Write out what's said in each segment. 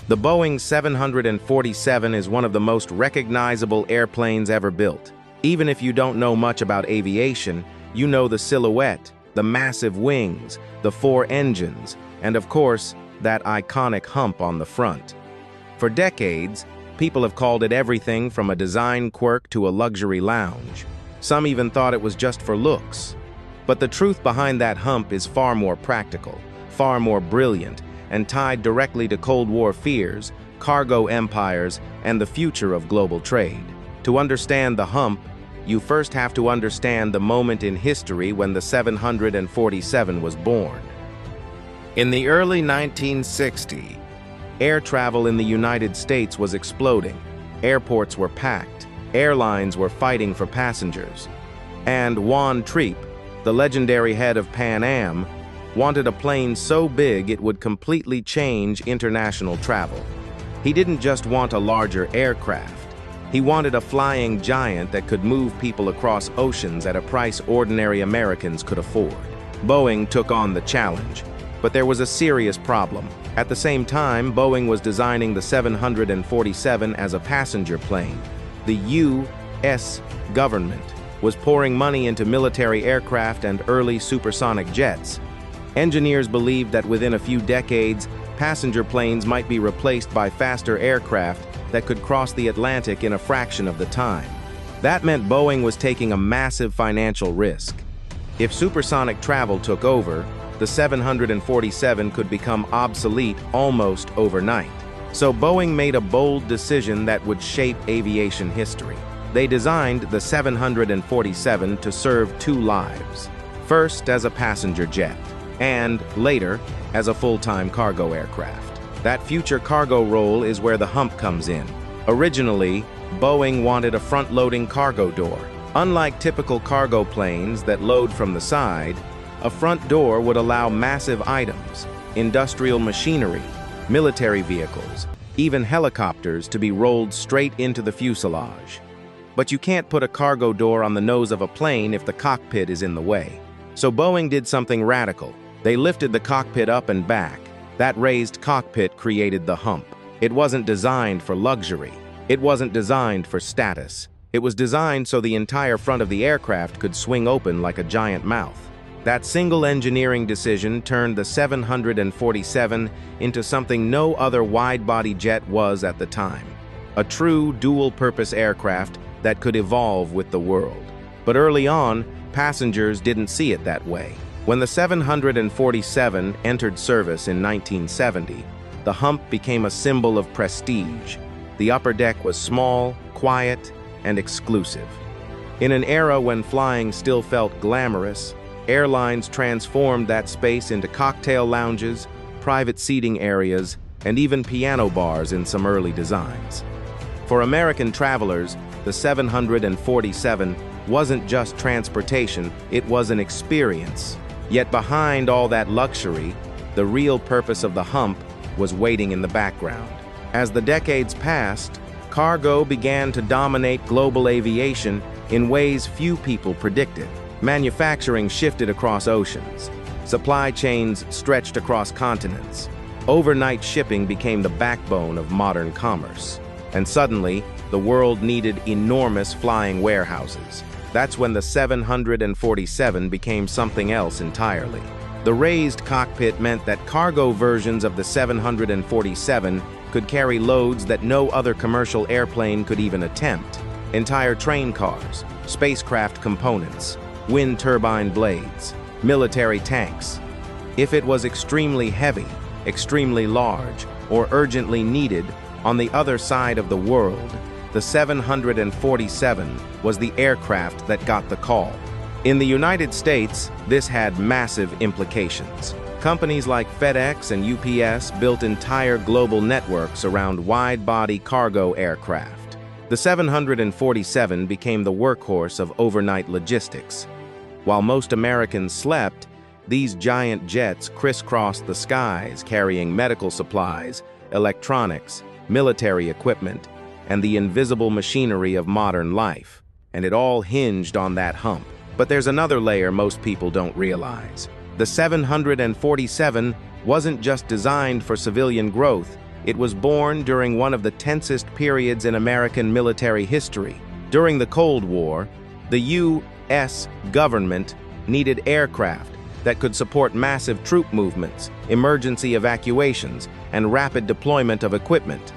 The Boeing 747 is one of the most recognizable airplanes ever built. Even if you don't know much about aviation, you know the silhouette, the massive wings, the 4 engines, and of course, that iconic hump on the front. For decades, people have called it everything from a design quirk to a luxury lounge. Some even thought it was just for looks. But the truth behind that hump is far more practical, far more brilliant, and tied directly to Cold War fears, cargo empires, and the future of global trade. To understand the hump, you first have to understand the moment in history when the 747 was born. In the early 1960s, air travel in the United States was exploding. Airports were packed, airlines were fighting for passengers. And Juan Trippe, the legendary head of Pan Am, wanted a plane so big it would completely change international travel. He didn't just want a larger aircraft. He wanted a flying giant that could move people across oceans at a price ordinary Americans could afford. Boeing took on the challenge, but there was a serious problem. At the same time, Boeing was designing the 747 as a passenger plane. The U.S. government was pouring money into military aircraft and early supersonic jets. Engineers believed that within a few decades, passenger planes might be replaced by faster aircraft that could cross the Atlantic in a fraction of the time. That meant Boeing was taking a massive financial risk. If supersonic travel took over, the 747 could become obsolete almost overnight. So Boeing made a bold decision that would shape aviation history. They designed the 747 to serve 2 lives. First as a passenger jet, and later as a full-time cargo aircraft. That future cargo role is where the hump comes in. Originally, Boeing wanted a front-loading cargo door. Unlike typical cargo planes that load from the side, a front door would allow massive items, industrial machinery, military vehicles, even helicopters to be rolled straight into the fuselage. But you can't put a cargo door on the nose of a plane if the cockpit is in the way. So Boeing did something radical. They lifted the cockpit up and back. That raised cockpit created the hump. It wasn't designed for luxury. It wasn't designed for status. It was designed so the entire front of the aircraft could swing open like a giant mouth. That single engineering decision turned the 747 into something no other wide-body jet was at the time. A true dual-purpose aircraft that could evolve with the world. But early on, passengers didn't see it that way. When the 747 entered service in 1970, the hump became a symbol of prestige. The upper deck was small, quiet, and exclusive. In an era when flying still felt glamorous, airlines transformed that space into cocktail lounges, private seating areas, and even piano bars in some early designs. For American travelers, the 747 wasn't just transportation, it was an experience. Yet behind all that luxury, the real purpose of the hump was waiting in the background. As the decades passed, cargo began to dominate global aviation in ways few people predicted. Manufacturing shifted across oceans. Supply chains stretched across continents. Overnight shipping became the backbone of modern commerce. And suddenly, the world needed enormous flying warehouses. That's when the 747 became something else entirely. The raised cockpit meant that cargo versions of the 747 could carry loads that no other commercial airplane could even attempt. Entire train cars, spacecraft components, wind turbine blades, military tanks. If it was extremely heavy, extremely large, or urgently needed on the other side of the world, the 747 was the aircraft that got the call. In the United States, this had massive implications. Companies like FedEx and UPS built entire global networks around wide-body cargo aircraft. The 747 became the workhorse of overnight logistics. While most Americans slept, these giant jets crisscrossed the skies carrying medical supplies, electronics, military equipment, and the invisible machinery of modern life. And it all hinged on that hump. But there's another layer most people don't realize. The 747 wasn't just designed for civilian growth, It was born during one of the tensest periods in American military history. During the Cold War, the U.S. government needed aircraft that could support massive troop movements, emergency evacuations, and rapid deployment of equipment.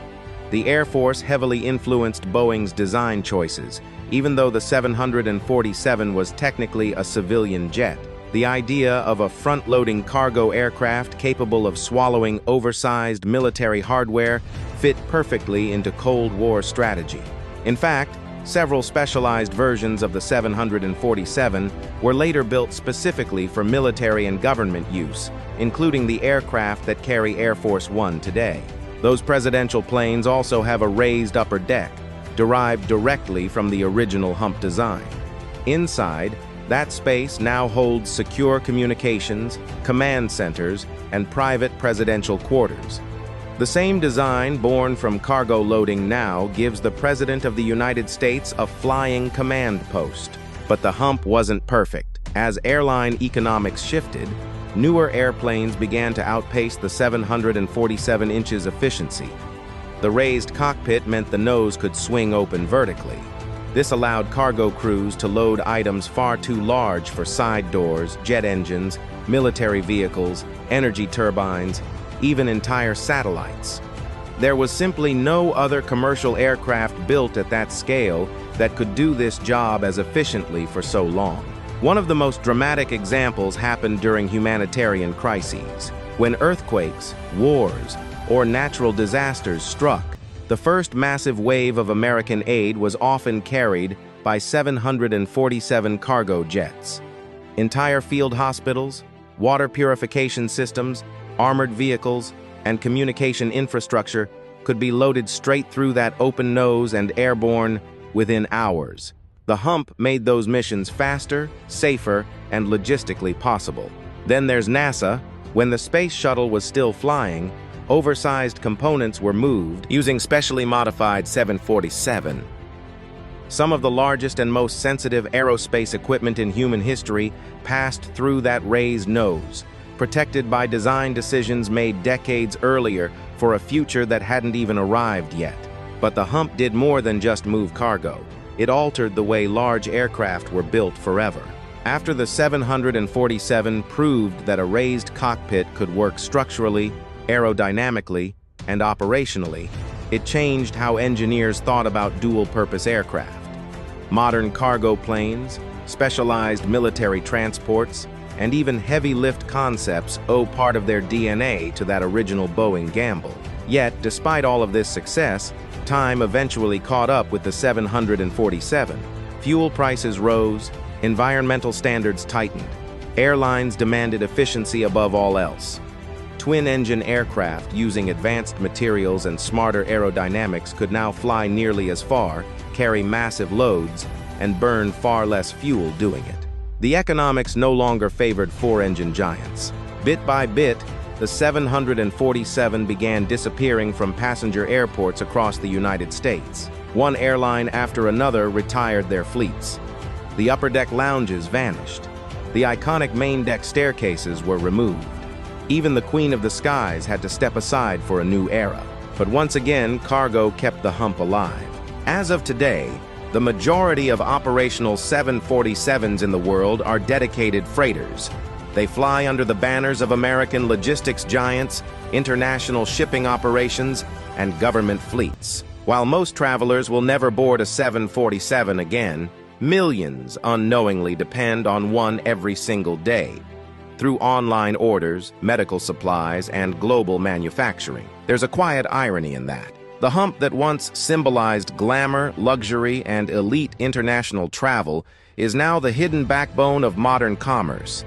The Air Force heavily influenced Boeing's design choices, even though the 747 was technically a civilian jet. The idea of a front-loading cargo aircraft capable of swallowing oversized military hardware fit perfectly into Cold War strategy. In fact, several specialized versions of the 747 were later built specifically for military and government use, including the aircraft that carry Air Force One today. Those presidential planes also have a raised upper deck, derived directly from the original Hump design. Inside, that space now holds secure communications, command centers, and private presidential quarters. The same design born from cargo loading now gives the President of the United States a flying command post. But the Hump wasn't perfect. As airline economics shifted, newer airplanes began to outpace the 747 inches efficiency. The raised cockpit meant the nose could swing open vertically. This allowed cargo crews to load items far too large for side doors, jet engines, military vehicles, energy turbines, even entire satellites. There was simply no other commercial aircraft built at that scale that could do this job as efficiently for so long. One of the most dramatic examples happened during humanitarian crises. When earthquakes, wars, or natural disasters struck, the first massive wave of American aid was often carried by 747 cargo jets. Entire field hospitals, water purification systems, armored vehicles, and communication infrastructure could be loaded straight through that open nose and airborne within hours. The Hump made those missions faster, safer, and logistically possible. Then there's NASA. When the space shuttle was still flying, oversized components were moved using specially modified 747. Some of the largest and most sensitive aerospace equipment in human history passed through that raised nose, protected by design decisions made decades earlier for a future that hadn't even arrived yet. But the Hump did more than just move cargo. It altered the way large aircraft were built forever. After the 747 proved that a raised cockpit could work structurally, aerodynamically, and operationally, it changed how engineers thought about dual-purpose aircraft. Modern cargo planes, specialized military transports, and even heavy-lift concepts owe part of their DNA to that original Boeing gamble. Yet, despite all of this success, time eventually caught up with the 747. Fuel prices rose, environmental standards tightened. Airlines demanded efficiency above all else. Twin-engine aircraft using advanced materials and smarter aerodynamics could now fly nearly as far, carry massive loads, and burn far less fuel doing it. The economics no longer favored four-engine giants. Bit by bit, the 747 began disappearing from passenger airports across the United States. One airline after another retired their fleets. The upper-deck lounges vanished. The iconic main-deck staircases were removed. Even the Queen of the Skies had to step aside for a new era. But once again, cargo kept the Hump alive. As of today, the majority of operational 747s in the world are dedicated freighters. They fly under the banners of American logistics giants, international shipping operations, and government fleets. While most travelers will never board a 747 again, millions unknowingly depend on one every single day, through online orders, medical supplies, and global manufacturing. There's a quiet irony in that. The Hump that once symbolized glamour, luxury, and elite international travel is now the hidden backbone of modern commerce.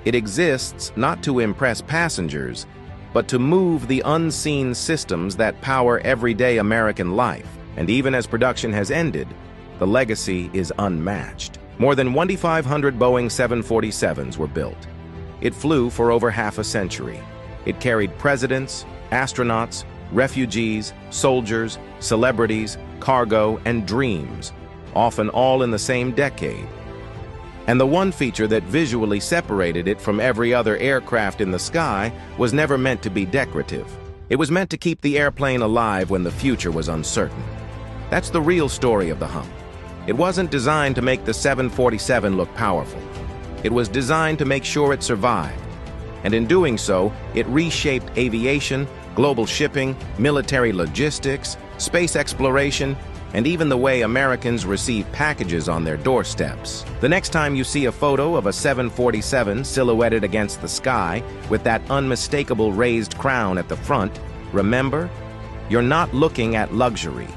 It exists not to impress passengers, but to move the unseen systems that power everyday American life. And even as production has ended, the legacy is unmatched. More than 2,500 Boeing 747s were built. It flew for over half a century. It carried presidents, astronauts, refugees, soldiers, celebrities, cargo, and dreams, often all in the same decade. And the one feature that visually separated it from every other aircraft in the sky was never meant to be decorative. It was meant to keep the airplane alive when the future was uncertain. That's the real story of the Hump. It wasn't designed to make the 747 look powerful. It was designed to make sure it survived. And in doing so, it reshaped aviation, global shipping, military logistics, space exploration, and even the way Americans receive packages on their doorsteps. The next time you see a photo of a 747 silhouetted against the sky with that unmistakable raised crown at the front, remember, you're not looking at luxury.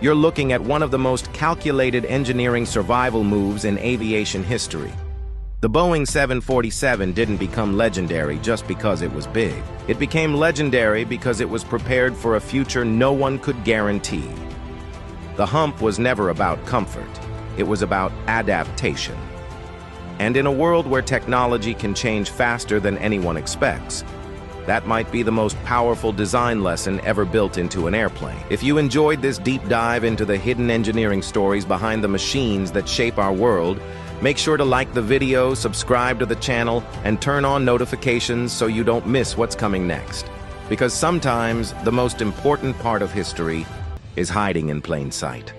You're looking at one of the most calculated engineering survival moves in aviation history. The Boeing 747 didn't become legendary just because it was big. It became legendary because it was prepared for a future no one could guarantee. The Hump was never about comfort. It was about adaptation. And in a world where technology can change faster than anyone expects, that might be the most powerful design lesson ever built into an airplane. If you enjoyed this deep dive into the hidden engineering stories behind the machines that shape our world, make sure to like the video, subscribe to the channel, and turn on notifications so you don't miss what's coming next. Because sometimes the most important part of history is hiding in plain sight.